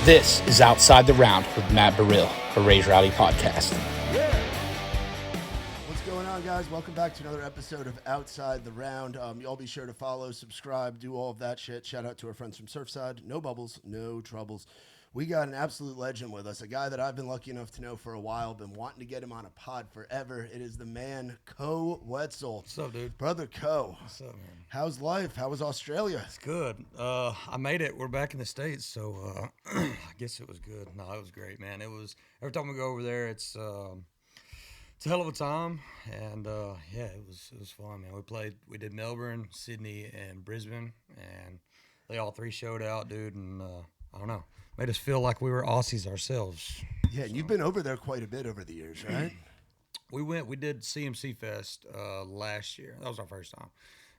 This is Outside the Round with Matt Burrill, a Raise Rowdy podcast. What's going on, guys? Welcome back to another episode of Outside the Round. Y'all be sure to follow, subscribe, do all of that shit. Shout out to our friends from Surfside. No bubbles, no troubles. We got an absolute legend with us, a guy that I've been lucky enough to know for a while, been wanting to get him on a pod forever. It is the man, Koe Wetzel. What's up, dude? Brother Koe. What's up, man? How's life? How was Australia? It's good. I made it. We're back in the States, so I guess it was good. No, it was great, man. It was, every time we go over there, it's a hell of a time, and yeah, it was fun, man. We did Melbourne, Sydney, and Brisbane, and they all three showed out, dude, and I don't know, made us feel like we were Aussies ourselves. Yeah, and you've been over there quite a bit over the years, right? We did CMC Fest last year. That was our first time,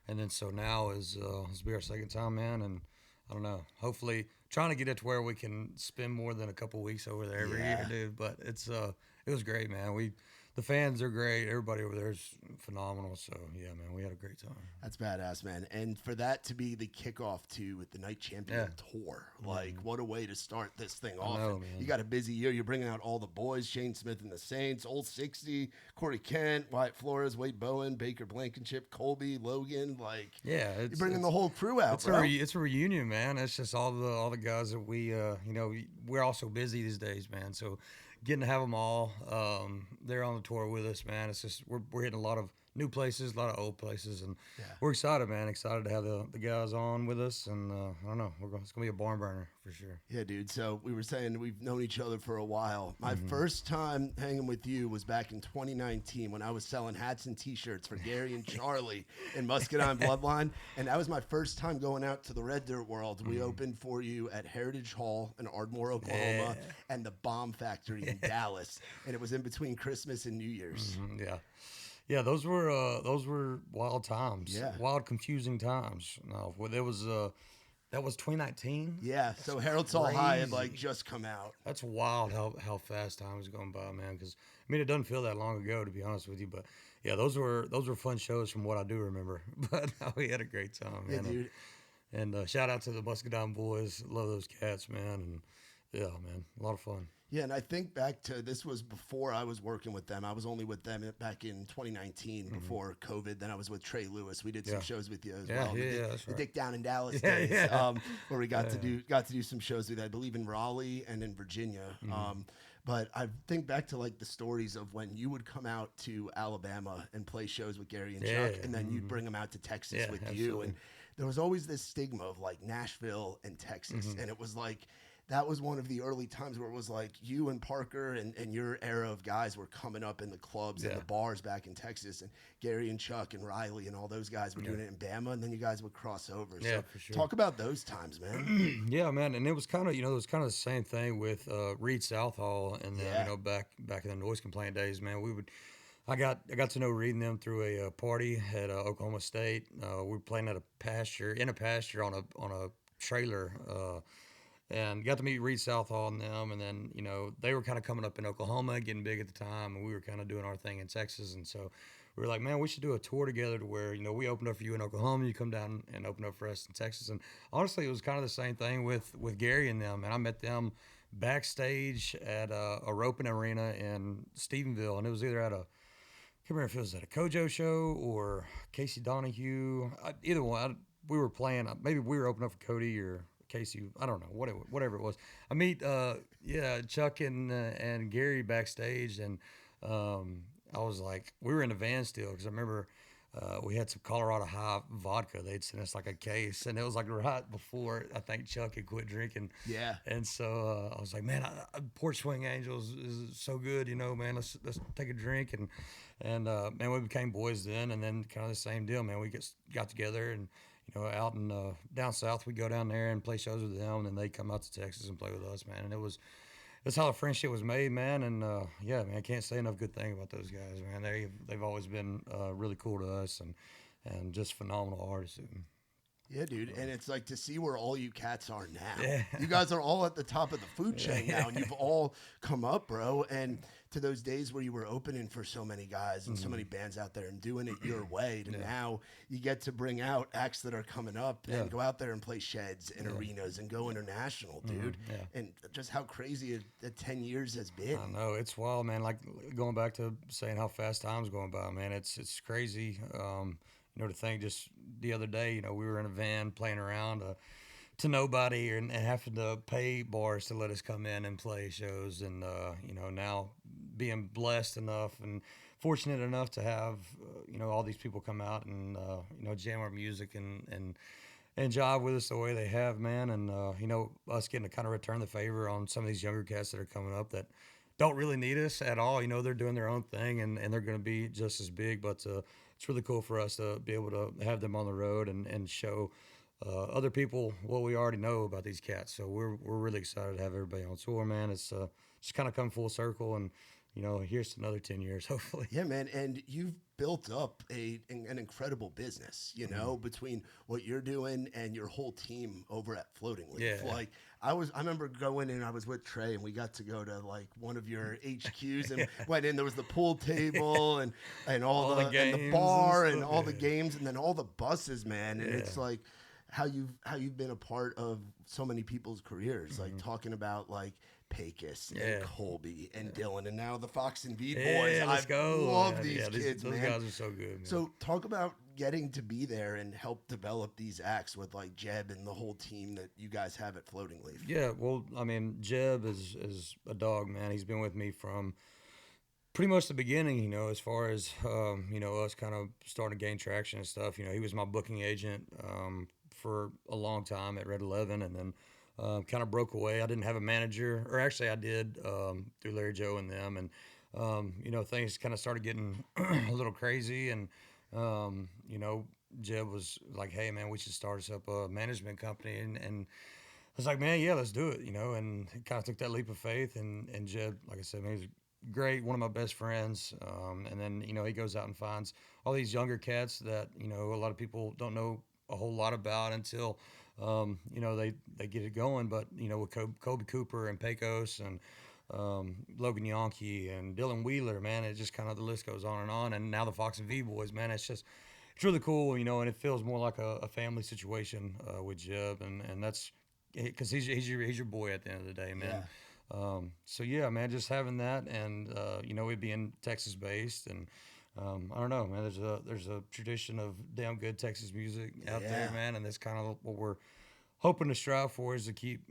and then so now this will be our second time, man. And I don't know. Hopefully, trying to get it to where we can spend more than a couple weeks over there every year, dude. But it was great, man. The fans are great. Everybody over there is phenomenal. So, yeah, man, we had a great time. That's badass, man. And for that to be the kickoff to the Night Champion Tour, like, what a way to start this thing off. Know, you got a busy year. You're bringing out all the boys, Shane Smith and the Saints, Old 60, Corey Kent, Wyatt Flores, Wade Bowen, Baker Blankenship, Colby, Logan. Like, yeah, you're bringing the whole crew out, bro. It's a reunion, man. It's just all the guys that we're all so busy these days, man. So, getting to have them all there on the tour with us, man. It's just we're hitting a lot of new places, a lot of old places, and we're excited, man. Excited to have the guys on with us, and I don't know, it's gonna be a barn burner for sure. Yeah, dude. So we were saying we've known each other for a while. My first time hanging with you was back in 2019 when I was selling hats and T-shirts for Gary and Charlie in Muscadine Bloodline, and that was my first time going out to the Red Dirt world. We opened for you at Heritage Hall in Ardmore, Oklahoma, and the Bomb Factory in Dallas, and it was in between Christmas and New Year's. Yeah, those were wild times. Yeah. Wild, confusing times. No, that was 2019. Yeah, so Harold's All High had just come out. That's wild how fast time is going by, man. Because I mean, it doesn't feel that long ago, to be honest with you. But yeah, those were fun shows from what I do remember. But we had a great time, man. Yeah, dude. And shout out to the Muscadine boys. Love those cats, man. And yeah, man, a lot of fun. Yeah, and I think back to this was before I was working with them. I was only with them back in 2019 before COVID. Then I was with Trey Lewis. We did some shows with you as well. That's the right. Dick Down in Dallas days, where we got to do some shows with, I believe, in Raleigh and in Virginia. But I think back to the stories of when you would come out to Alabama and play shows with Gary and Chuck, and then you'd bring them out to Texas with you. And there was always this stigma of Nashville and Texas, and it was that was one of the early times where it was you and Parker and your era of guys were coming up in the clubs and the bars back in Texas, and Gary and Chuck and Riley and all those guys were doing it in Bama, and then you guys would cross over. Yeah, so for sure. Talk about those times, man. Yeah, man, and it was kind of the same thing with Reed Southall, and then back in the noise complaint days, man. I got to know Reed and them through a party at Oklahoma State. We were playing at a pasture on a trailer. And got to meet Reed Southall and them, and then, they were kind of coming up in Oklahoma, getting big at the time, and we were kind of doing our thing in Texas, and so we were like, man, we should do a tour together to where, we opened up for you in Oklahoma, you come down and open up for us in Texas, and honestly, it was kind of the same thing with Gary and them, and I met them backstage at a roping arena in Stephenville, and it was either at I can't remember if it was at a Kojo show or Casey Donahue, either one. We were playing, maybe we were opening up for Cody or Casey, I don't know, whatever it was. I meet, Chuck and Gary backstage, and I was like, we were in the van still, because I remember we had some Colorado High vodka. They'd sent us a case, and it was right before I think Chuck had quit drinking. Yeah. And so I was like, man, Porch Swing Angels is so good, man. Let's take a drink, and man, we became boys then, and then kind of the same deal, man. We got together and. Out in down south, we go down there and play shows with them, and then they come out to Texas and play with us, man. And that's how the friendship was made, man. And yeah, man, I can't say enough good thing about those guys, man. They've always been really cool to us and just phenomenal artists. Yeah, dude, and it's to see where all you cats are now. Yeah. You guys are all at the top of the food chain now, and you've all come up, bro. And to those days where you were opening for so many guys and so many bands out there and doing it your way to now you get to bring out acts that are coming up and go out there and play sheds and arenas and go international, dude. And just how crazy the 10 years has been. I know, it's wild, man. Like going back to saying how fast time's going by, man, it's crazy. You know, to think just the other day, you know, we were in a van playing around to nobody and having to pay bars to let us come in and play shows. And, you know, now being blessed enough and fortunate enough to have, you know, all these people come out and, you know, jam our music and jive with us the way they have, man. And, you know, us getting to kind of return the favor on some of these younger cats that are coming up that don't really need us at all. You know, they're doing their own thing and they're going to be just as big, but it's really cool for us to be able to have them on the road and show other people what we already know about these cats. So we're really excited to have everybody on tour, man. It's just kind of come full circle, and you know, here's to another 10 years, hopefully. Yeah, man. And you've built up an incredible business, you know, between what you're doing and your whole team over at Floating Leaf. Yeah. Like I remember going in, I was with Trey and we got to go to like one of your HQs and went in, there was the pool table and all the games and the bar and all the games and then all the buses, man. And it's like how you've been a part of so many people's careers, like talking about like Pecos and Colby and Dylan and now the Fox and Veed boys. I love these kids, those man. guys are so good, man. So talk about getting to be there and help develop these acts with like Jeb and the whole team that you guys have at Floating Leaf. Yeah, well, I mean, Jeb is a dog, man. He's been with me from pretty much the beginning, you know, as far as, you know, us kind of starting to gain traction and stuff. You know, he was my booking agent for a long time at Red 11 and then kind of broke away. I didn't have a manager, or actually I did through Larry Joe and them. And, you know, things kind of started getting a little crazy. And, you know, Jeb was like, hey, man, we should start us up a management company. And I was like, man, yeah, let's do it, you know. And he kind of took that leap of faith. And Jeb, like I said, man, he's great, one of my best friends. And then, you know, he goes out and finds all these younger cats that, you know, a lot of people don't know a whole lot about until you know, they get it going. But, you know, with Kobe Cooper and Pecos and Logan Yonke and Dylan Wheeler, man, it just kind of, the list goes on. And now the Fox and V boys, man, it's really cool, you know, and it feels more like a family situation with Jeb. And that's because he's your boy at the end of the day, man. Yeah. So, yeah, man, just having that and, you know, it being Texas based and, I don't know, man. There's a tradition of damn good Texas music out there, man, and that's kind of what we're hoping to strive for is to keep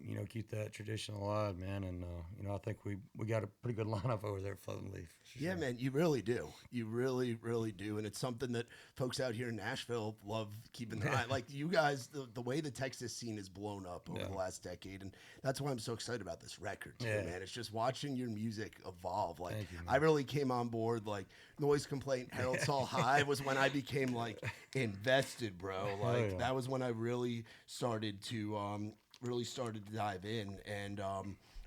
that tradition alive, man. And you know, I think we got a pretty good lineup over there at Floating Leaf. Yeah, man, you really do. You really, really do. And it's something that folks out here in Nashville love keeping an eye. Like you guys, the way the Texas scene has blown up over the last decade, and that's why I'm so excited about this record too, man. It's just watching your music evolve. Like you, I really came on board like Noise Complaint, Harold Saul High was when I became like invested, bro. Like that was when I really started to dive in.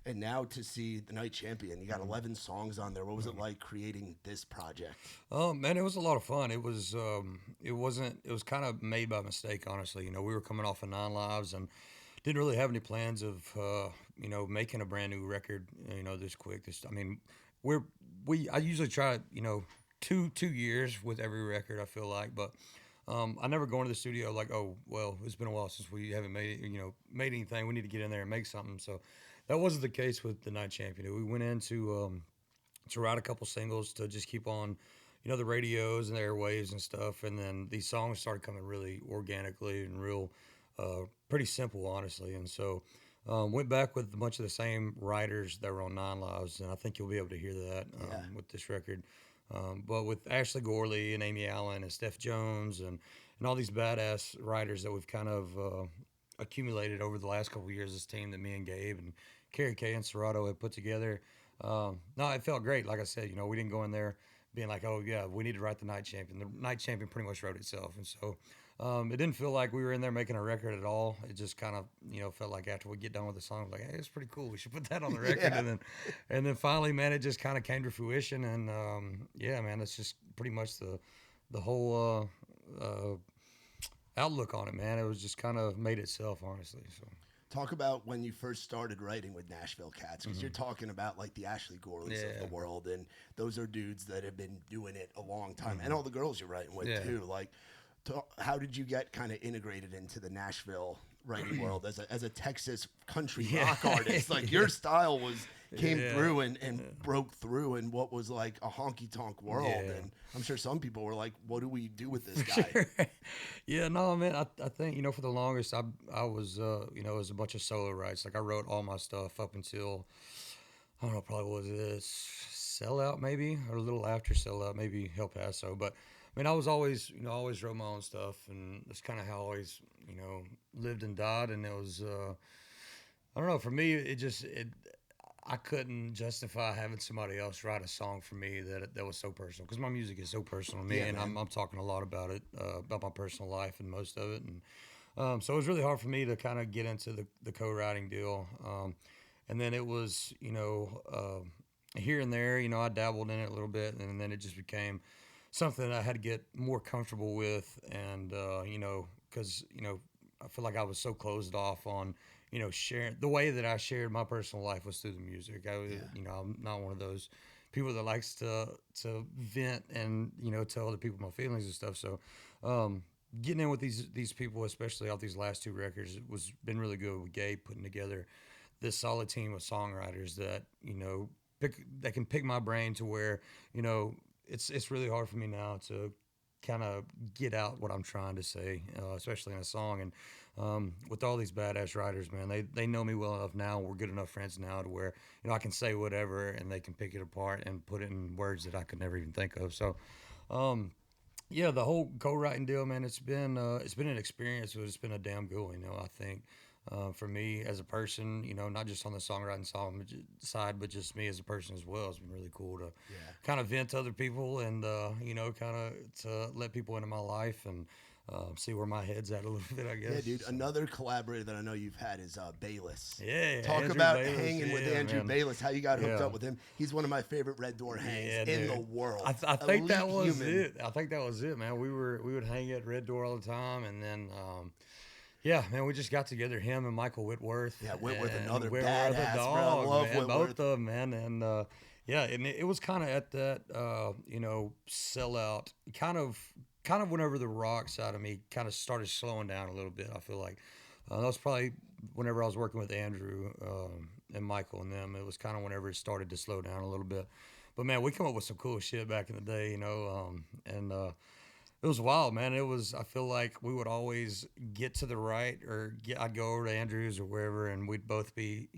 And now to see the Night Champion, you got 11 songs on there. What was it like creating this project? Oh man, it was a lot of fun. It was kind of made by mistake, honestly. You know, we were coming off of 9 Lives and didn't really have any plans of you know, making a brand new record, you know, this quick. I usually try, you know, two years with every record, I feel like, but I never go into the studio like, oh, well, it's been a while since we haven't made anything. We need to get in there and make something. So that wasn't the case with the Night Champion. We went in to write a couple singles to just keep on, you know, the radios and the airwaves and stuff. And then these songs started coming really organically and real, pretty simple, honestly. And so went back with a bunch of the same writers that were on 9 Lives. And I think you'll be able to hear that with this record. But with Ashley Gorley and Amy Allen and Steph Jones and all these badass writers that we've kind of accumulated over the last couple of years, this team that me and Gabe and Carrie Kay and Serato have put together. No, it felt great. Like I said, you know, we didn't go in there being like, oh, yeah, we need to write the Night Champion. The Night Champion pretty much wrote itself. And so it didn't feel like we were in there making a record at all. It just kind of, you know, felt like after we get done with the song, like, hey, it's pretty cool. We should put that on the record. And then finally, man, it just kind of came to fruition. And, yeah, man, that's just pretty much the whole outlook on it, man. It was just kind of made itself, honestly. So Talk about when you first started writing with Nashville Cats, because you're talking about like the Ashley Gorleys of the world, and those are dudes that have been doing it a long time, and all the girls you're writing with too. Like, how did you get kind of integrated into the Nashville writing world as a Texas country rock artist? Like your style came through and broke through in what was like a honky tonk world, and I'm sure some people were like, "What do we do with this guy?" Sure. Yeah, no, man. I think for the longest, I was it was a bunch of solo writes. Like I wrote all my stuff up until I don't know, probably was this Sellout maybe, or a little after Sellout, maybe El Paso, but. I mean, I was always, I always wrote my own stuff, and that's kind of how I always, lived and died. And it was, I don't know, for me, I couldn't justify having somebody else write a song for me that was so personal, because my music is so personal to me, and I'm talking a lot about it, about my personal life and most of it. And so it was really hard for me to kind of get into the co-writing deal. And then it was, here and there, I dabbled in it a little bit, and then it just became something that I had to get more comfortable with, and because I feel like I was so closed off on sharing. The way that I shared my personal life was through the music. I'm not one of those people that likes to vent and tell other people my feelings and stuff. So getting in with these people, especially off these last two records, was been really good with Gabe putting together this solid team of songwriters that that can pick my brain to where it's really hard for me now to kind of get out what I'm trying to say, especially in a song. And with all these badass writers, man, they know me well enough now. We're good enough friends now to where I can say whatever and they can pick it apart and put it in words that I could never even think of. So, the whole co-writing deal, man, it's been an experience, but it's been a damn good one. I think. For me as a person, not just on the songwriting side, but just me as a person as well. It's been really cool to kind of vent to other people and, kind of to let people into my life and see where my head's at a little bit, I guess. Yeah, dude. So. Another collaborator that I know you've had is Bayless. Yeah. Talk Andrew about Bayliss, hanging with Andrew man. Bayless, how you got hooked up with him. He's one of my favorite Red Door hangs in the world. I think that was it. I think that was it, man. We would hang at Red Door all the time, and then yeah, man, we just got together, him and Michael Whitworth. Yeah, Whitworth, another Whitworth, badass, dog, bro. I love man, Whitworth. both of them, man. And and it was kind of at that, sellout, kind of whenever the rock side of me kind of started slowing down a little bit. I feel like that was probably whenever I was working with Andrew and Michael and them. It was kind of whenever it started to slow down a little bit. But man, we come up with some cool shit back in the day, it was wild, man. I feel like we would always get to the right, I'd go over to Andrews or wherever, and we'd both be,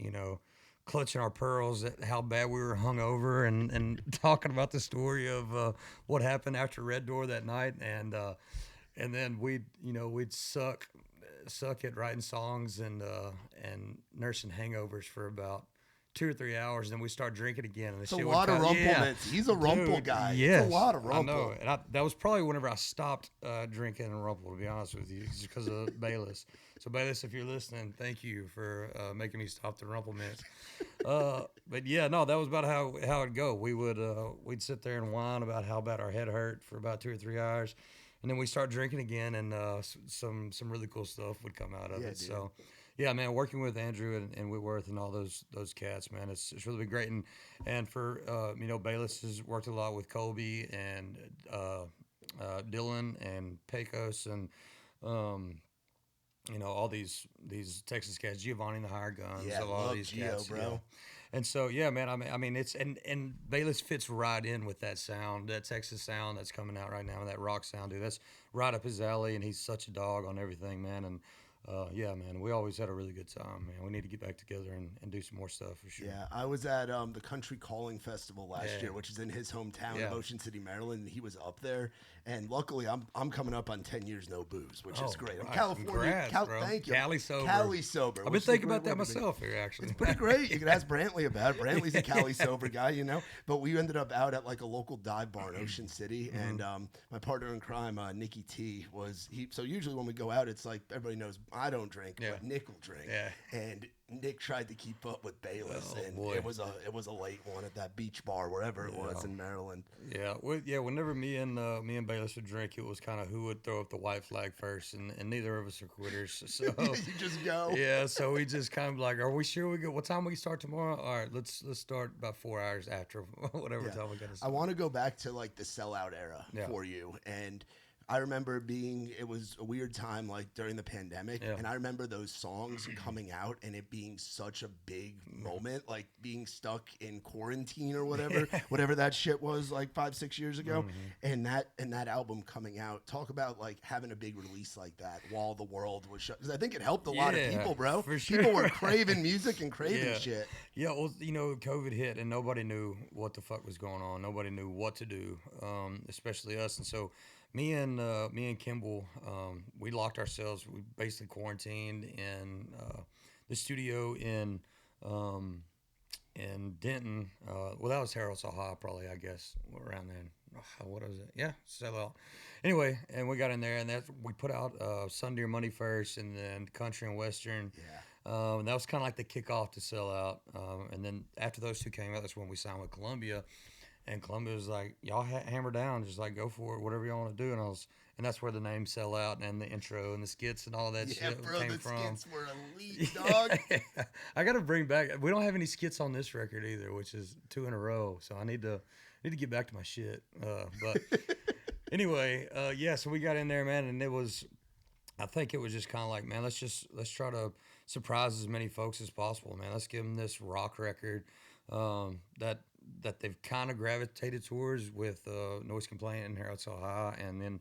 clutching our pearls at how bad we were hungover and talking about the story of what happened after Red Door that night. And then we'd suck at writing songs and nursing hangovers for about 2 or 3 hours, and then we start drinking again. And it's a lot of rumplements. He's a rumple guy. Yes, it's a lot of rumple. I know. And that was probably whenever I stopped drinking and rumple, to be honest with you, just because of Bayliss. So Bayliss, if you're listening, thank you for making me stop the rumplements. But yeah, no, that was about how it'd go. We'd sit there and whine about how bad our head hurt for about 2 or 3 hours, and then we start drinking again, and some really cool stuff would come out of it. Dude. So. Yeah, man, working with Andrew and Whitworth and all those cats, man, it's really been great. And for Bayliss has worked a lot with Colby and Dylan and Pecos and all these Texas cats, Giovanni and the Hired Guns, yeah, all love these Gio, cats, bro. Yeah. And so yeah, man, I mean it's and Bayliss fits right in with that sound, that Texas sound that's coming out right now, that rock sound, dude. That's right up his alley, and he's such a dog on everything, man. And yeah, man, we always had a really good time, man. We need to get back together and do some more stuff for sure. Yeah, I was at the Country Calling Festival last year, which is in his hometown of Ocean City, Maryland. And he was up there, and luckily I'm coming up on 10 years no booze, which is great. I'm California. Thank you. Cali sober. Cali sober. I've been thinking about that myself here, actually. It's pretty great. You can ask Brantley about it. Brantley's a Cali sober guy, But we ended up out at like a local dive bar in Ocean City, and my partner in crime, Nikki T, so usually when we go out, it's like everybody knows I don't drink, Yeah. but Nick will drink. Yeah. And Nick tried to keep up with Bayliss, Oh, and boy. it was a late one at that beach bar, wherever it was in Maryland. Yeah, whenever me and Bayliss would drink, it was kind of who would throw up the white flag first, and neither of us are quitters. So You just go. yeah, so we just kind of like, are we sure we go? What time we start tomorrow? All right, let's start about 4 hours after whatever time we got to start. I want to go back to like the sellout era for you, and I remember it was a weird time, like during the pandemic, and I remember those songs coming out and it being such a big moment, like being stuck in quarantine or whatever that shit was like 5-6 years ago, and that album coming out. Talk about like having a big release like that while the world was shut, because I think it helped a lot of people, bro. For sure. People were craving music and craving shit. Yeah, well, COVID hit and nobody knew what the fuck was going on. Nobody knew what to do, especially us, and so. Me and Kimball, we locked ourselves. We basically quarantined in the studio in Denton. Well, that was Harold Saha, probably, I guess, around then. What was it? Yeah, Sellout. Anyway, and we got in there, and we put out Sunday or Monday first, and then Country and Western. Yeah. And that was kind of like the kickoff to Sellout. And then after those two came out, that's when we signed with Columbia. And Columbia was like, y'all hammer down, just like go for it, whatever y'all want to do. And that's where the name Sell Out and the intro and the skits and all that shit came from. Yeah, bro, the skits were elite, dog. I got to bring back. We don't have any skits on this record either, which is 2 in a row. So I need to get back to my shit. But anyway, so we got in there, man, and I think it was just kind of like, man, let's try to surprise as many folks as possible, man. Let's give them this rock record that they've kind of gravitated towards with Noise Complaint and Harold So High, and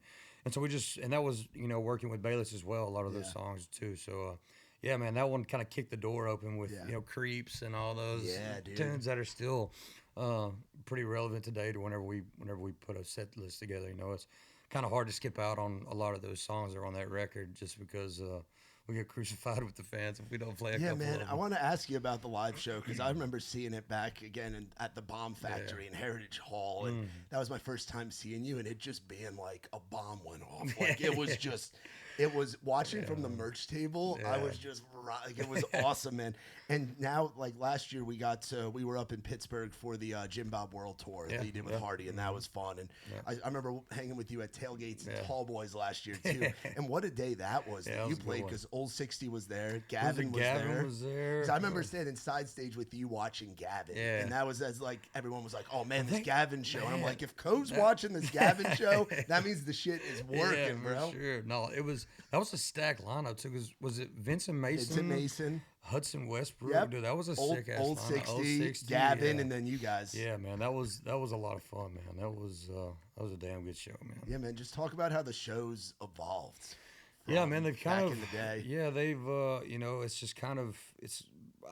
so that was working with Bayliss as well, a lot of those songs too. So yeah, man, that one kind of kicked the door open with Creeps and all those tunes that are still pretty relevant today to whenever we put a set list together. It's kind of hard to skip out on a lot of those songs that are on that record just because we get crucified with the fans if we don't play a couple of them. Yeah, man, I want to ask you about the live show, because I remember seeing it back again at the Bomb Factory in Heritage Hall, and that was my first time seeing you, and it just being like a bomb went off. Like, it was watching from the merch table. I was just like, it was awesome, man. And now, like last year, we were up in Pittsburgh for the Jim Bob World Tour that you did with Hardy, and that was fun. And I remember hanging with you at tailgates and Tall Boys last year too. And what a day that was that you played, because Old 60 was there, Gavin was there. I remember standing side stage with you watching Gavin, and that was as like everyone was like, "Oh man, this Gavin show," and I'm like, if Coe's watching this Gavin show, that means the shit is working, bro. For sure. No, that was a stacked lineup too. Was it Vincent Mason? Hudson Westbrook, dude, that was a sick ass Old 60, Gavin, and then you guys. Yeah, man, that was a lot of fun, man. That was a damn good show, man. Yeah, man, just talk about how the show's evolved. Yeah, man, they've kind back in the day. Yeah, they've it's just kind of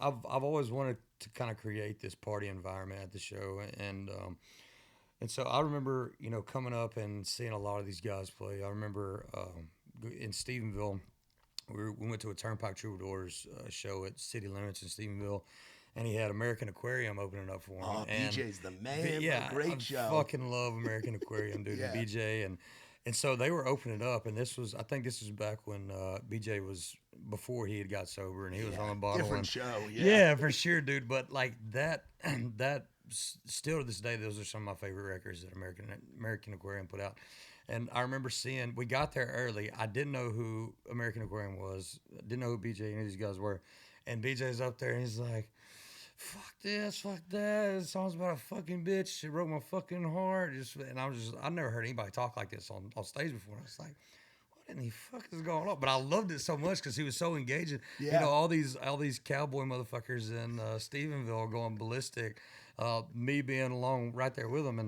I've always wanted to kind of create this party environment at the show, and so I remember coming up and seeing a lot of these guys play. I remember in Stephenville. We went to a Turnpike Troubadours show at City Limits in Stephenville, and he had American Aquarium opening up for him. Oh, BJ's the man. Great show. I fucking love American Aquarium, dude. And BJ, and so they were opening it up, and I think this was back when BJ was before he had got sober, and he was on the bottle. Different show. Yeah, for sure, dude. But like that still to this day, those are some of my favorite records that American Aquarium put out. And I remember we got there early. I didn't know who American Aquarium was. Didn't know who BJ and these guys were. And BJ's up there and he's like, fuck this, fuck that. This song's about a fucking bitch. It broke my fucking heart. And I've never heard anybody talk like this on stage before. I was like, what in the fuck is going on? But I loved it so much because he was so engaging. Yeah. All these cowboy motherfuckers in Stephenville going ballistic. Me being along right there with him,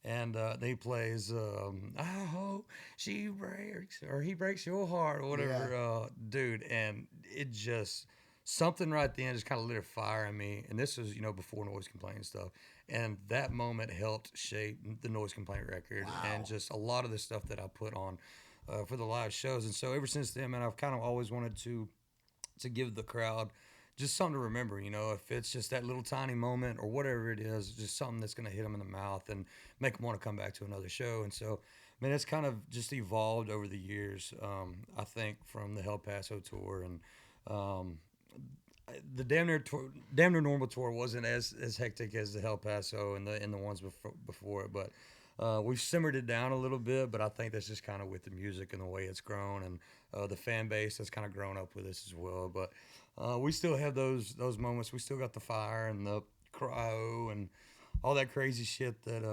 and he plays I hope she breaks or he breaks your heart or whatever, dude. And it just something right then just kind of lit a fire in me. And this was before Noise Complaint and stuff. And that moment helped shape the Noise Complaint record and just a lot of the stuff that I put on for the live shows. And so ever since then, man, I've kind of always wanted to give the crowd just something to remember, if it's just that little tiny moment or whatever it is, just something that's going to hit them in the mouth and make them want to come back to another show. And so man, it's kind of just evolved over the years. I think from the El Paso tour and the damn near normal tour wasn't as hectic as the El Paso and the ones before it, but we've simmered it down a little bit. But I think that's just kind of with the music and the way it's grown and the fan base that's kind of grown up with us as well. But we still have those moments. We still got the fire and the cryo and all that crazy shit that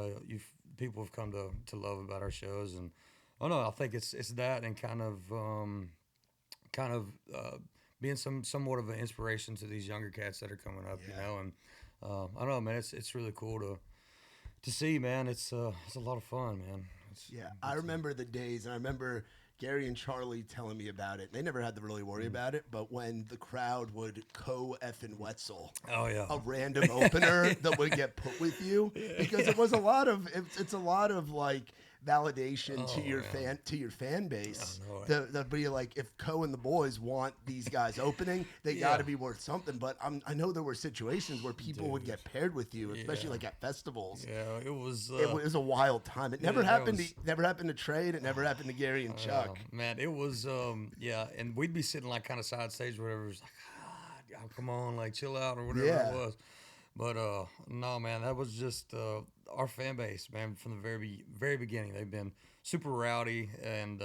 people have come to love about our shows. And I don't know, I think it's that and kind of being somewhat of an inspiration to these younger cats that are coming up, you know. And I don't know, man, it's really cool to see, man. It's a lot of fun, man. I remember the days, and I remember Gary and Charlie telling me about it. They never had to really worry about it, but when the crowd would Koe Wetzel, a random opener that would get put with you, because it was a lot of it's a lot of like validation to your fan base. They'll be like, if Koe and the boys want these guys opening, they got to be worth something. But I know there were situations where people would get paired with you, especially like at festivals. Yeah, it was a wild time. It never happened. Never happened to Trade. It never happened to Gary and Chuck. Man, it was and we'd be sitting like kind of side stage or whatever. It's like, y'all come on, like chill out or whatever it was. But no, man, that was just our fan base, man. From the very beginning, they've been super rowdy and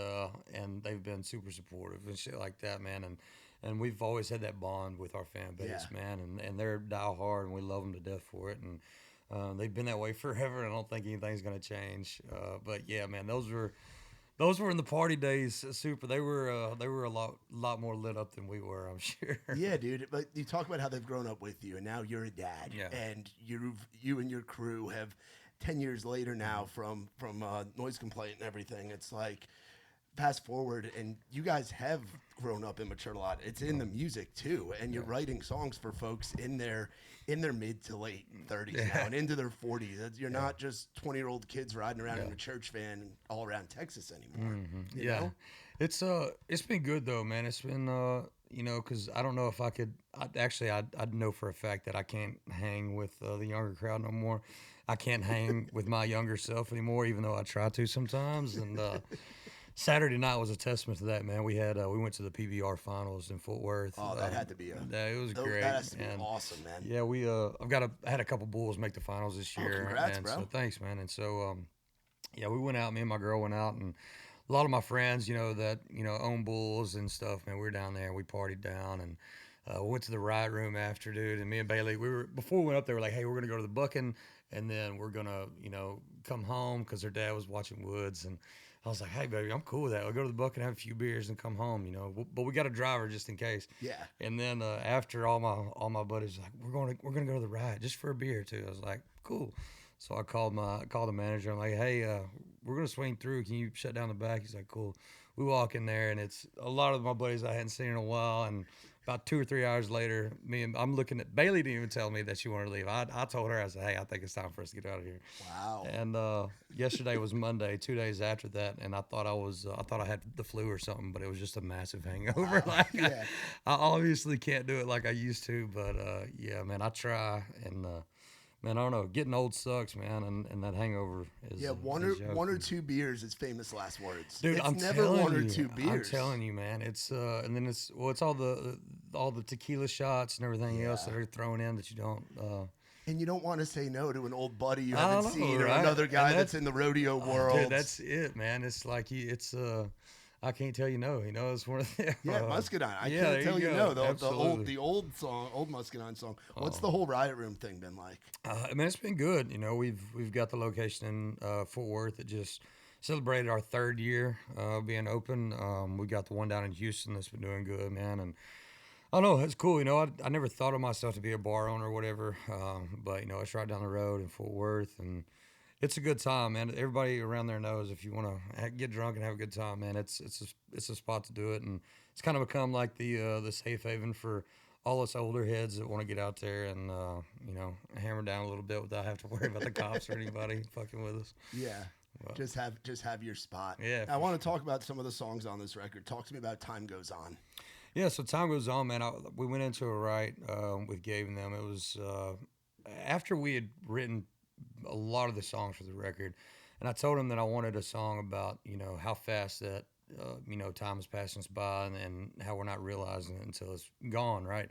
they've been super supportive and shit like that, man. And we've always had that bond with our fan base, man. And they're dial hard, and we love them to death for it. And they've been that way forever. And I don't think anything's gonna change. But yeah, man, those were in the party days. Super. They were a lot more lit up than we were, I'm sure. Yeah, dude. But you talk about how they've grown up with you, and now you're a dad, and you and your crew have 10 years later now from Noise Complaint and everything. It's like fast forward, and you guys have grown up and matured a lot. It's in the music too, and you're writing songs for folks in their mid to late 30s now and into their 40s. You're not just 20-year-old kids riding around in a church van all around Texas anymore. You know? It's been good though, man. It's been because I don't know if I could. I'd know for a fact that I can't hang with the younger crowd no more. I can't hang with my younger self anymore, even though I try to sometimes. And Saturday night was a testament to that, man. We went to the PBR finals in Fort Worth. Oh, that had to be it was great. That has to be awesome, man. Yeah, I had a couple bulls make the finals this year. Congrats, bro. So thanks, man. And so we went out. Me and my girl went out, and a lot of my friends, that own bulls and stuff, man. We were down there and we partied down, and we went to the Riot Room after, dude. And me and Bailey, before we went up there, we were like, hey, we're gonna go to the Bucking, and then we're gonna come home because their dad was watching Woods. And I was like, hey, baby, I'm cool with that. We'll go to the Buck and have a few beers and come home, But we got a driver just in case. Yeah. And then after all my buddies like, we're gonna go to the Riot just for a beer too. I was like, cool. So I called the manager. I'm like, hey, we're gonna swing through. Can you shut down the back? He's like, cool. We walk in there, and it's a lot of my buddies I hadn't seen in a while. And about 2 or 3 hours later, I'm looking at Bailey. Didn't even tell me that she wanted to leave. I told her, I said, hey, I think it's time for us to get out of here. Wow. And yesterday was Monday, 2 days after that, and I thought I had the flu or something, but it was just a massive hangover. I obviously can't do it like I used to, but yeah, man, I try. And man, I don't know. Getting old sucks, man, and that hangover is one or two beers is famous last words. Dude, it's I'm never telling one or you, two beers. I'm telling you, man. It's and then it's all the tequila shots and everything else that are thrown in that you don't. And you don't want to say no to an old buddy you haven't seen, right? Or another guy that's in the rodeo world. Dude, that's it, man. It's like I can't tell you no. It's one of them. Yeah, Muscadine. I can't tell you no. The old Muscadine song. What's the whole Riot Room thing been like? I mean, it's been good. We've got the location in Fort Worth that just celebrated our 3rd year being open. We got the one down in Houston that's been doing good, man. And I don't know, it's cool. I never thought of myself to be a bar owner or whatever, but it's right down the road in Fort Worth, and it's a good time, man. Everybody around there knows if you want to get drunk and have a good time, man, it's a spot to do it, and it's kind of become like the safe haven for all us older heads that want to get out there and hammer down a little bit without having to worry about the cops or anybody fucking with us. Yeah. But just have your spot. Yeah. I want to talk about some of the songs on this record. Talk to me about Time Goes On. Yeah, so Time Goes On, man. We went into a write with Gabe and them. It was after we had written a lot of the songs for the record. And I told him that I wanted a song about, how fast that, time is passing us by and how we're not realizing it until it's gone, right?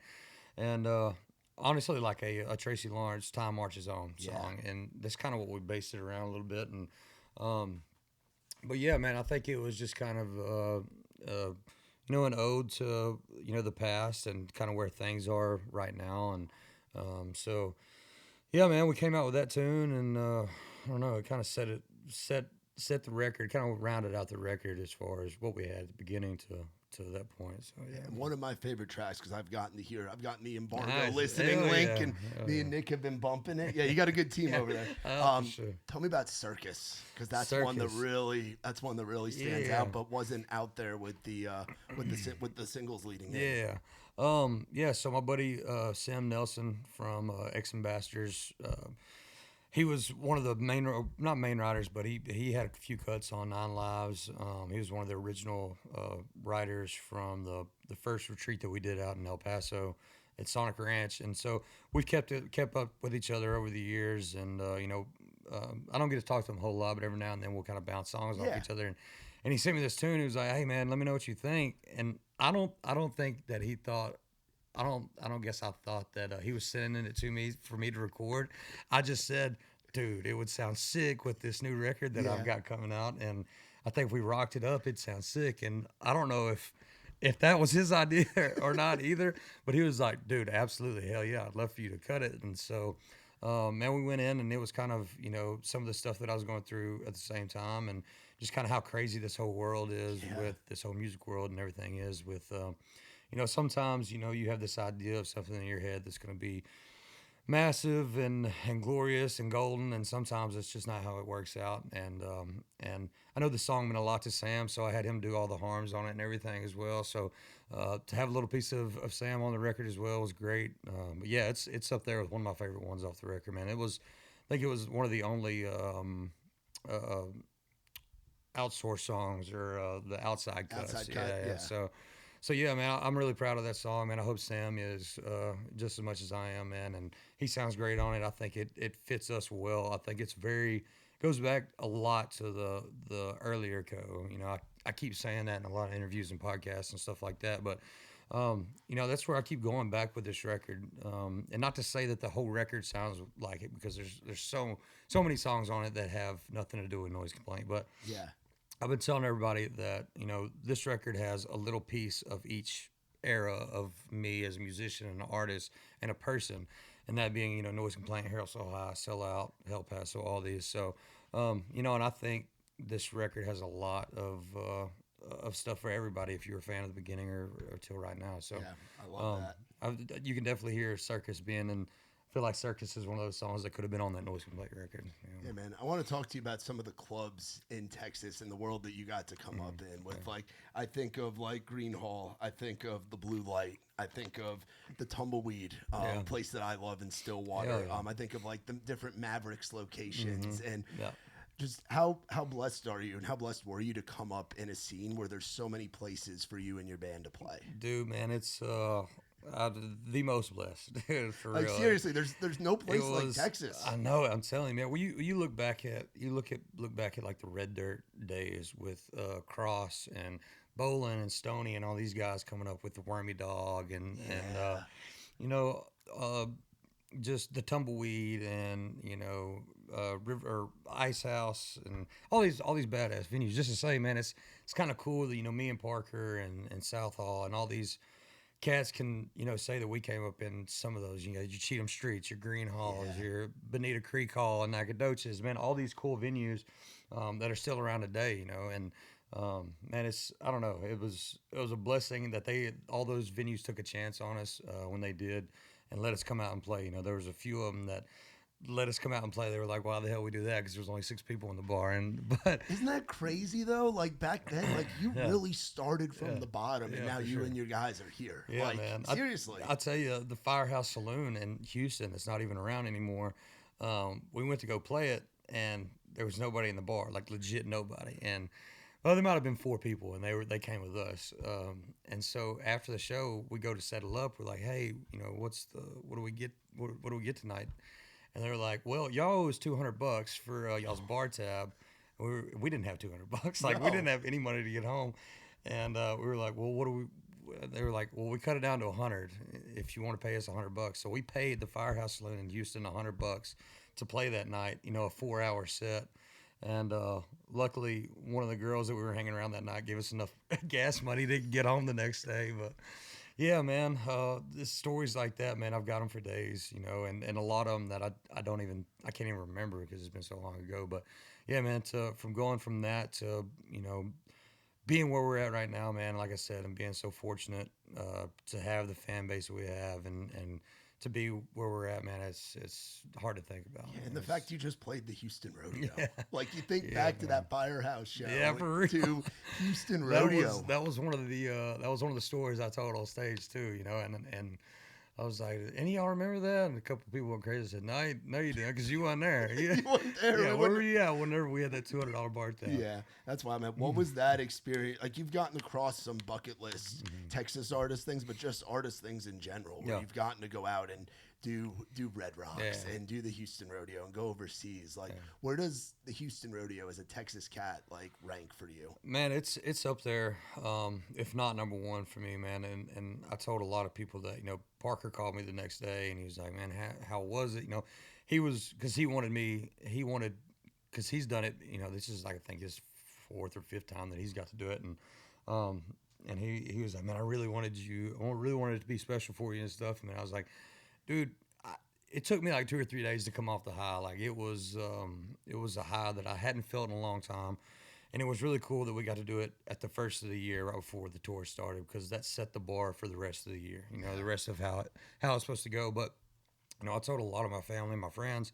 And honestly, like a Tracy Lawrence "Time Marches On" song, and that's kind of what we based it around a little bit. And but yeah, man, I think it was just kind of an ode to the past and kind of where things are right now. And so yeah, man, we came out with that tune, and I don't know, it kind of set the record, kind of rounded out the record as far as what we had at the beginning to that point. So yeah, and one of my favorite tracks, because I've gotten the embargo Nice. listening Hell link, yeah. and Hell me and Nick have been bumping it. Yeah, you got a good team over there. For sure. Tell me about Circus, because that's one that really stands Yeah. out, but wasn't out there with the singles leading in. Yeah. So my buddy Sam Nelson from Ex Ambassadors, he was one of the not main writers, but he had a few cuts on Nine Lives. He was one of the original writers from the first retreat that we did out in El Paso at Sonic Ranch, and so we've kept up with each other over the years. And I don't get to talk to him a whole lot, but every now and then we'll kind of bounce songs off each other. And he sent me this tune. He was like, "Hey man, let me know what you think." And I don't think that he thought. I don't guess I thought that he was sending it to me for me to record. I just said, dude, it would sound sick with this new record that I've got coming out, and I think if we rocked it up, it'd sound sick. And I don't know if that was his idea or not either, but he was like, dude, absolutely, hell yeah, I'd love for you to cut it. And so, man, we went in, and it was kind of, some of the stuff that I was going through at the same time, and just kind of how crazy this whole world is with this whole music world and everything is with, sometimes, you have this idea of something in your head that's going to be massive and glorious and golden, and sometimes it's just not how it works out. And I know the song meant a lot to Sam, so I had him do all the harms on it and everything as well. So to have a little piece of Sam on the record as well was great. But yeah, it's up there with one of my favorite ones off the record, man. I think it was one of the only outsourced songs or the outside cuts. Yeah. So yeah, man, I'm really proud of that song, man. I hope Sam is just as much as I am, man. And he sounds great on it. I think it fits us well. I think goes back a lot to the earlier Koe. I keep saying that in a lot of interviews and podcasts and stuff like that. But that's where I keep going back with this record. And not to say that the whole record sounds like it, because there's so many songs on it that have nothing to do with Noise Complaint. But yeah. I've been telling everybody that, this record has a little piece of each era of me as a musician and an artist and a person, and that being, Noise Complaint, Harold So High, Sell Out, El Paso, all these. So, and I think this record has a lot of stuff for everybody if you're a fan of the beginning or till right now. So, yeah, I love that. You can definitely hear Circus being in. I feel like Circus is one of those songs that could have been on that Noise Complaint record. Yeah, man. I want to talk to you about some of the clubs in Texas and the world that you got to come up in with. I think of Green Hall. I think of the Blue Light. I think of the Tumbleweed, place that I love in Stillwater. Yeah. I think of the different Mavericks locations and just how blessed are you and how blessed were you to come up in a scene where there's so many places for you and your band to play? Dude, man, it's the most blessed, dude, for real. Seriously, there's no place like Texas. I know, I'm telling you, man. Well, you look back at like the Red Dirt days with Cross and Bolin and Stoney and all these guys coming up with the Wormy Dog and just the Tumbleweed and River Ice House and all these badass venues. Just to say, man, it's kind of cool that me and Parker and Southall and all these cats can, say that we came up in some of those, your Cheatham Streets, your Green Halls, your Bonita Creek Hall, and Nacogdoches, man, all these cool venues that are still around today, and man, I don't know, it was a blessing that all those venues took a chance on us when they did and let us come out and play. There was a few of them that let us come out and play. They were like, why the hell we do that? Because there was only 6 people in the bar. But isn't that crazy though? Back then, you really started from the bottom, and now you and your guys are here. Yeah, man. Seriously. I'll tell you, the Firehouse Saloon in Houston, it's not even around anymore. We went to go play it, and there was nobody in the bar, legit nobody. And there might have been 4 people, and they came with us. And so after the show, we go to settle up. We're like, hey, what do we get? What do we get tonight? And they were like, well, y'all owe us $200 for y'all's bar tab. We didn't have $200. Like we didn't have any money to get home, and we were like, well, what do we? They were like, well, we cut it down to 100 if you want to pay us $100. So we paid the Firehouse Saloon in Houston $100 to play that night. You know, a 4-hour set. And luckily, one of the girls that we were hanging around that night gave us enough gas money to get home the next day. But yeah, man, the stories like that, man, I've got them for days, you know, and a lot of them that I can't even remember because it's been so long ago. But yeah, man, from going from that to, you know, being where we're at right now, man, like I said, I'm being so fortunate to have the fan base that we have and to be where we're at, man, it's hard to think about. Yeah, and the fact you just played the Houston Rodeo. Yeah. Like you think back to that Firehouse show. Yeah, for real. To Houston Rodeo. That was one of the stories I told on stage too, you know, and I was like, any of y'all remember that? And a couple of people went crazy and said, no, you didn't, because you weren't there. Yeah. You weren't there. Yeah, where were you at whenever we had that $200 bar tab? Yeah, that's why, man. What was that experience? Like, you've gotten across some bucket list Texas artist things, but just artist things in general, where you've gotten to go out and do Red Rocks and do the Houston Rodeo and go overseas. Like, where does the Houston Rodeo as a Texas cat, like, rank for you? Man, it's up there, if not number one for me, man. And I told a lot of people that, you know, Parker called me the next day and he was like, man, how was it? You know, because he's done it, you know, this is like, I think his 4th or 5th time that he's got to do it. And he was like, man, I really wanted it to be special for you and stuff. And I was like, dude, it took me like 2 or 3 days to come off the high. Like it was a high that I hadn't felt in a long time. And it was really cool that we got to do it at the first of the year right before the tour started, because that set the bar for the rest of the year, you know, the rest of how it's supposed to go. But, you know, I told a lot of my family, my friends,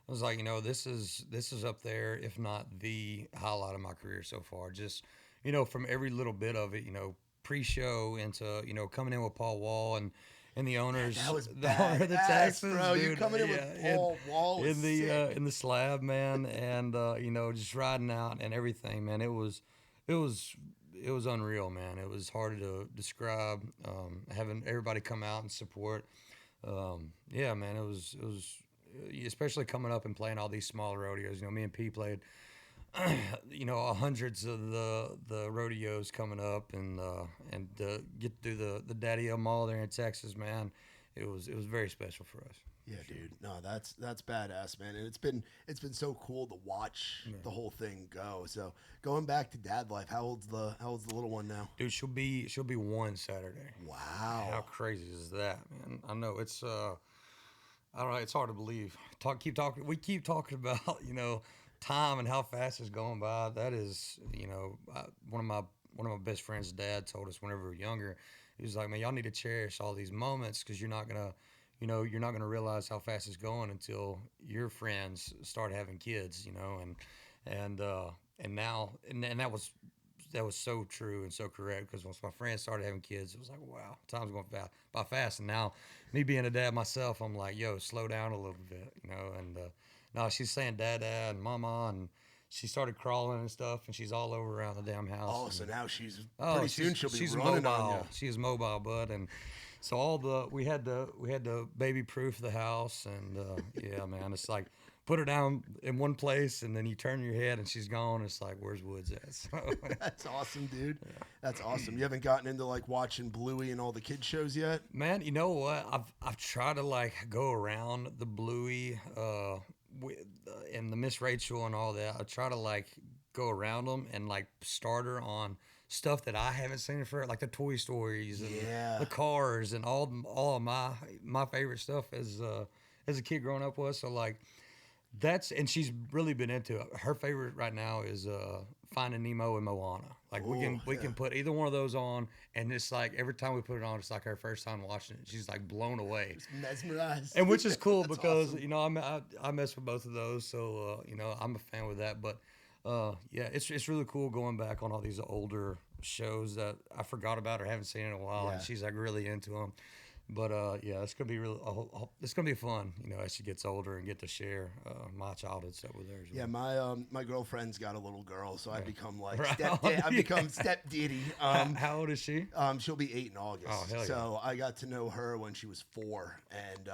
I was like, you know, this is up there, if not the highlight of my career so far. Just, you know, from every little bit of it, you know, pre-show into, you know, coming in with Paul Wall and the owners, that was the owner of the Texans, bro. dude. You coming in with Paul Wall in the slab, man, and you know, just riding out and everything, man. It was unreal, man. It was hard to describe. Having everybody come out and support, yeah, man. It was especially coming up and playing all these small rodeos. You know, me and P played, you know, hundreds of the rodeos coming up, and get to do the Daddy-O Mall there in Texas, man. It was very special for us. Yeah, dude. No, that's badass, man. And it's been so cool to watch the whole thing go. So going back to dad life, how old's the little one now? Dude, she'll be 1 Saturday. Wow. How crazy is that, man? I know it's I don't know, it's hard to believe. We keep talking about, you know, time and how fast it's going by. That is, you know, one of my best friend's dad told us whenever we were younger, he was like, man, y'all need to cherish all these moments, because you're not gonna realize how fast it's going until your friends start having kids, you know, and that was so true and so correct, because once my friends started having kids, it was like, wow, time's going by fast. And now, me being a dad myself, I'm like, yo, slow down a little bit, you know. And no, she's saying dada and mama, and she started crawling and stuff, and she's all over around the damn house. Oh, so now pretty soon she'll be running mobile. on you. She is mobile, bud. And so we had to baby proof the house, and yeah, man, it's like, put her down in one place, and then you turn your head, and she's gone. It's like, where's Woods at? So, that's awesome, dude. Yeah. That's awesome. You haven't gotten into like watching Bluey and all the kids shows yet? Man, you know what? I've tried to like go around the Bluey and the Miss Rachel and all that. I try to like go around them and like start her on stuff that I haven't seen for, like the Toy Stories and the Cars and all of my favorite stuff as a kid growing up was. So like, and she's really been into it. Her favorite right now is Finding Nemo and Moana. Like we can put either one of those on, and it's like every time we put it on, it's like her first time watching it. She's like blown away, just mesmerized, and which is cool because awesome. You know I mess with both of those, so you know I'm a fan with that. But yeah, it's really cool going back on all these older shows that I forgot about or haven't seen in a while, and she's like really into them. But yeah, it's gonna be it's gonna be fun, you know, as she gets older and get to share my childhood stuff with her. Yeah, my girlfriend's got a little girl, so I become like step daddy. How old is she? She'll be 8 in August. Oh, hell yeah. So I got to know her when she was 4, and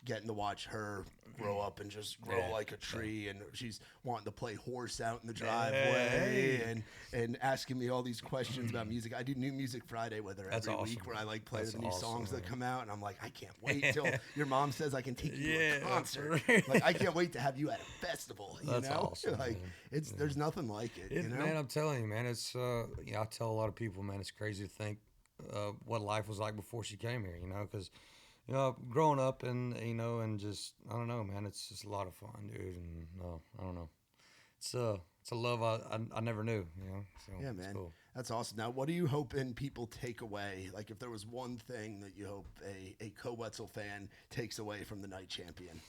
getting to watch her grow up and just grow like a tree, and she's wanting to play horse out in the driveway and asking me all these questions about music. I do New Music Friday with her every week where I like play the new songs that come out, and I'm like, I can't wait till your mom says I can take you to a concert. Like, I can't wait to have you at a festival. You know? Awesome, like man. there's nothing like it. You know? Man, I'm telling you, man, it's I tell a lot of people, man, it's crazy to think what life was like before she came here, because growing up and and just I don't know, man, it's just a lot of fun, dude. And I don't know, it's a love I never knew, So yeah, man, cool. That's awesome. Now, what are you hoping people take away? Like, if there was one thing that you hope a Koe Wetzel fan takes away from the Night Champion.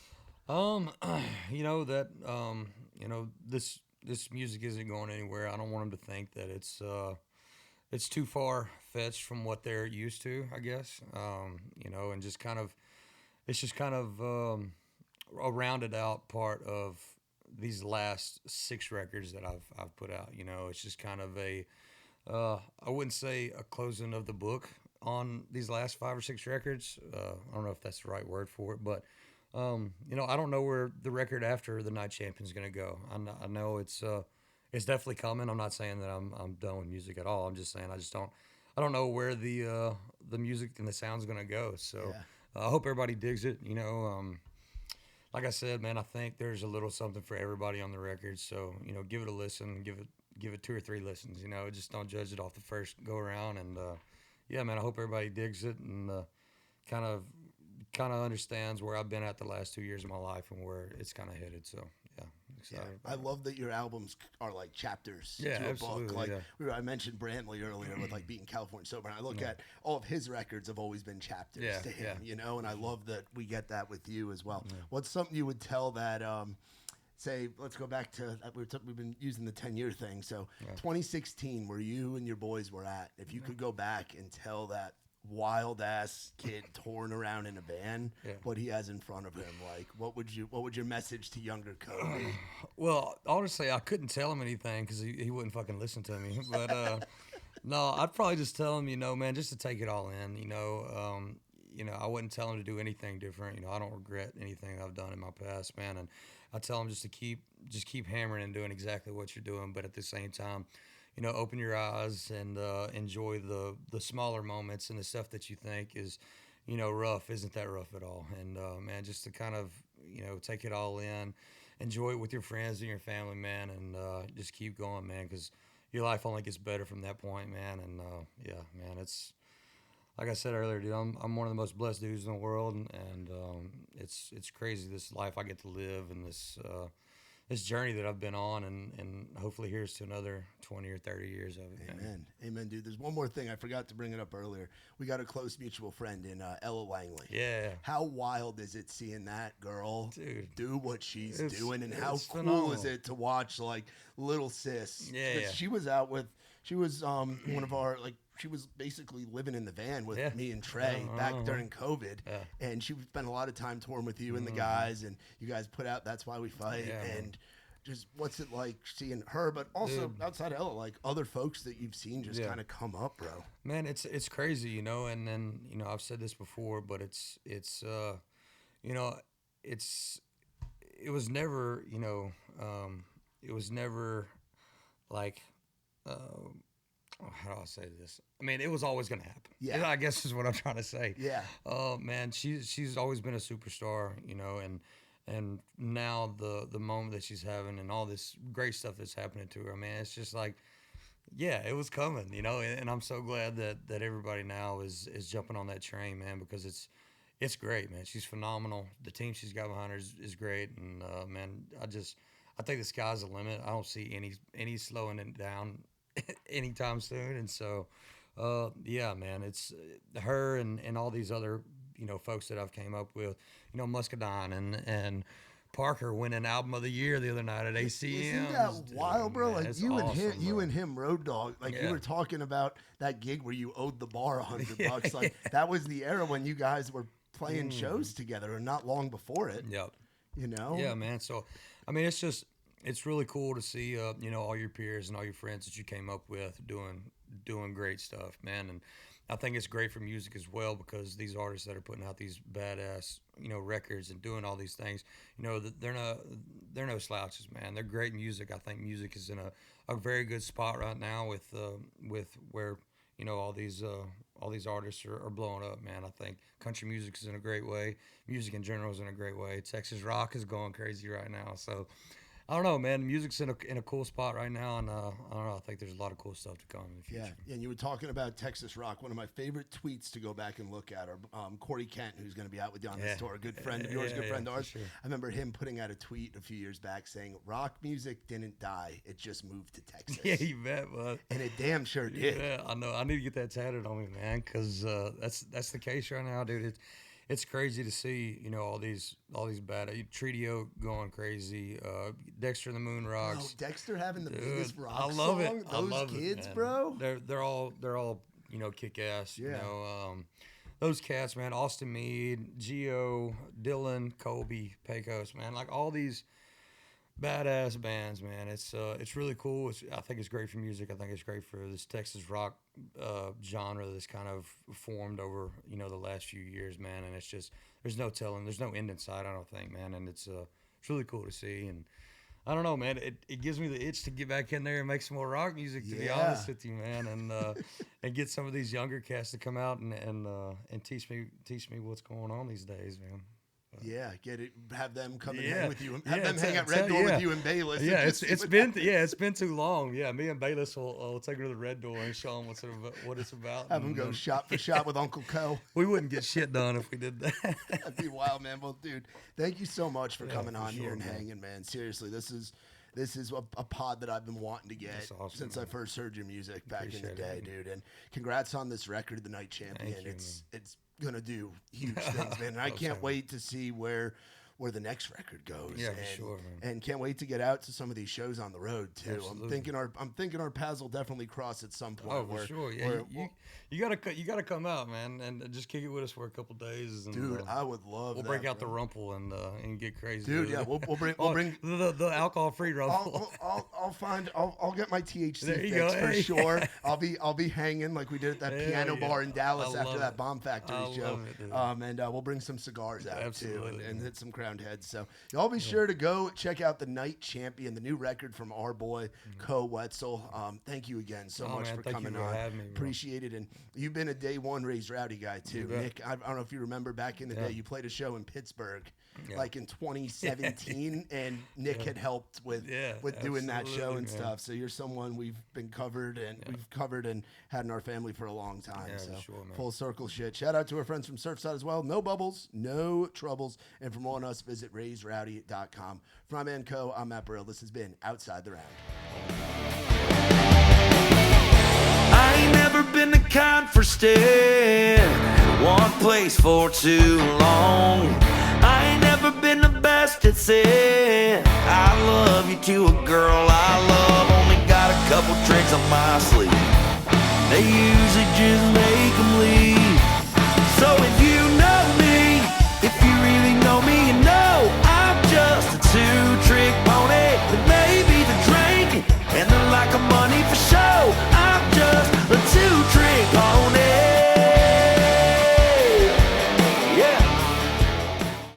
This music isn't going anywhere. I don't want them to think that it's too far fetched from what they're used to, I guess. And just kind of, it's just kind of a rounded out part of these last 6 records that I've put out. It's just kind of I wouldn't say a closing of the book on these last 5 or 6 records. I don't know if that's the right word for it, but I don't know where the record after the Night Champion is going to go. I know it's definitely coming. I'm not saying that I'm done with music at all. I'm just saying I don't know where the music and the sound's going to go. So I hope everybody digs it. Like I said, man, I think there's a little something for everybody on the record. So give it a listen. Give it 2 or 3 listens. Just don't judge it off the first go around. And yeah, man, I hope everybody digs it and kind of understands where I've been at the last 2 years of my life and where it's kind of headed. So yeah, excited. I love that your albums are like chapters to a absolutely, book. Like I mentioned Brantley earlier with like being California sober, and I look at all of his records have always been chapters to him. And I love that we get that with you as well. What's something you would tell that? Say, let's go back to we've been using the 10-year thing. So 2016, where you and your boys were at, if you could go back and tell that wild ass kid touring around in a van what he has in front of him, like what would your message to younger Koe be? Well, honestly, I couldn't tell him anything because he wouldn't fucking listen to me. But no, I'd probably just tell him, man, just to take it all in. I wouldn't tell him to do anything different. I don't regret anything I've done in my past, man. And I tell him just to keep hammering and doing exactly what you're doing, but at the same time, open your eyes and enjoy the smaller moments and the stuff that you think is, rough isn't that rough at all. And man, just to kind of take it all in, enjoy it with your friends and your family, man, and just keep going, man, because your life only gets better from that point, man. And yeah, man, it's like I said earlier, dude. I'm one of the most blessed dudes in the world, and it's crazy this life I get to live and this journey that I've been on, and hopefully here's to another 20 or 30 years of it. Amen. Amen, dude. There's one more thing. I forgot to bring it up earlier. We got a close mutual friend in Ella Langley. Yeah. How wild is it seeing that girl do what she's doing, and how cool phenomenal. Is it to watch, like, little sis? Yeah. She was one of our, like, she was basically living in the van with me and Trey back during COVID, and she spent a lot of time touring with you and the guys, and you guys put out That's Why We Fight, and just what's it like seeing her, but also outside of Ella, like other folks that you've seen just kind of come up, bro? Man, it's crazy, and then I've said this before, but it was never like. How do I say this? I mean, it was always going to happen. Yeah, I guess is what I'm trying to say. Yeah. Man, she's always been a superstar, and now the moment that she's having and all this great stuff that's happening to her, man, it's just like, yeah, it was coming, and I'm so glad that everybody now is jumping on that train, man, because it's great, man. She's phenomenal. The team she's got behind her is great, and man, I think the sky's the limit. I don't see any slowing it down anytime soon. And so yeah, man, it's her and all these other folks that I've came up with, Muscadine and Parker winning album of the year the other night at ACM. Isn't that wild, bro? Man, like you awesome, and him, you and him, Road Dogg. Like you were talking about that gig where you owed the bar $100. Like that was the era when you guys were playing shows together, and not long before it. Yep. Yeah, man. So I mean, it's really cool to see all your peers and all your friends that you came up with doing great stuff, man. And I think it's great for music as well, because these artists that are putting out these badass, records and doing all these things, they're no slouches, man. They're great music. I think music is in a very good spot right now with where all these artists are blowing up, man. I think country music is in a great way. Music in general is in a great way. Texas rock is going crazy right now. So I don't know, man. Music's in a cool spot right now, and I don't know. I think there's a lot of cool stuff to come in the future. Yeah, and you were talking about Texas rock. One of my favorite tweets to go back and look at are Corey Kent, who's going to be out with you on this tour. A good friend of yours, good friend of ours. Sure. I remember him putting out a tweet a few years back saying, "Rock music didn't die; it just moved to Texas." Yeah, you bet, bud. And it damn sure did. Yeah, I know. I need to get that tatted on me, man, because that's the case right now, dude. It's crazy to see, all these bad Treatio going crazy, Dexter and the Moon Rocks. Oh, Dexter having the biggest rock I love song. it. Those I love kids, it, bro. They're all kick ass. Yeah. Those cats, man. Austin Meade, Gio, Dylan, Colby, Pecos, man. Like all these badass bands, man. It's really cool. I think it's great for music. I think it's great for this Texas rock genre that's kind of formed over the last few years, man. And it's just there's no telling, there's no end in sight, I don't think, man. And it's really cool to see. And I don't know, man. It gives me the itch to get back in there and make some more rock music, to be honest with you, man. And and get some of these younger cats to come out and teach me what's going on these days, man. Yeah, get it. Have them come and hang with you. Have them hang hang at Red Door with you and Bayliss. Yeah, it's been too long. Yeah, me and Bayliss will take her to the Red Door and show them what it's about. Have them go shot for shot with Uncle Koe. We wouldn't get shit done if we did that. That'd be wild, man. Well, dude, thank you so much for coming on here and man. hanging, man. Seriously, this is a pod that I've been wanting to get since I first heard your music back in the day, dude. And congrats on this record, The Night Champion. Thank you, it's gonna do huge things, man. And I can't wait to see where the next record goes. Yeah, for sure, man. And can't wait to get out to some of these shows on the road too. Absolutely. I'm thinking our paths will definitely cross at some point. Oh, for sure. Yeah, you gotta come out, man, and just kick it with us for a couple days. And, dude, I would love. We'll break out the rumple and get crazy. Dude, yeah, we'll bring the alcohol-free rumple. I'll get my THC fix for sure. I'll be hanging like we did at that piano bar in Dallas after that Bomb Factory show. And we'll bring some cigars out too and hit some Crown Heads. So y'all be sure to go check out The Night Champion, the new record from our boy Koe Wetzel. Thank you again so much for coming on. Appreciate it. And you've been a day one Raised Rowdy guy too, Nick. I don't know if you remember back in the day, you played a show in Pittsburgh. Like in 2017, and Nick had helped with doing that show and stuff. So you're someone we've covered and had in our family for a long time. Yeah, so sure, man. Full circle shit. Shout out to our friends from Surfside as well. No bubbles, no troubles. And for more on us, visit raisedrowdy.com. From Koe, I'm Matt Burrill. This has been Outside the Round. I ain't never been the kind for staying one place for too long. I ain't never been the best at saying I love you to a girl I love. Only got a couple tricks up my sleeve. They usually just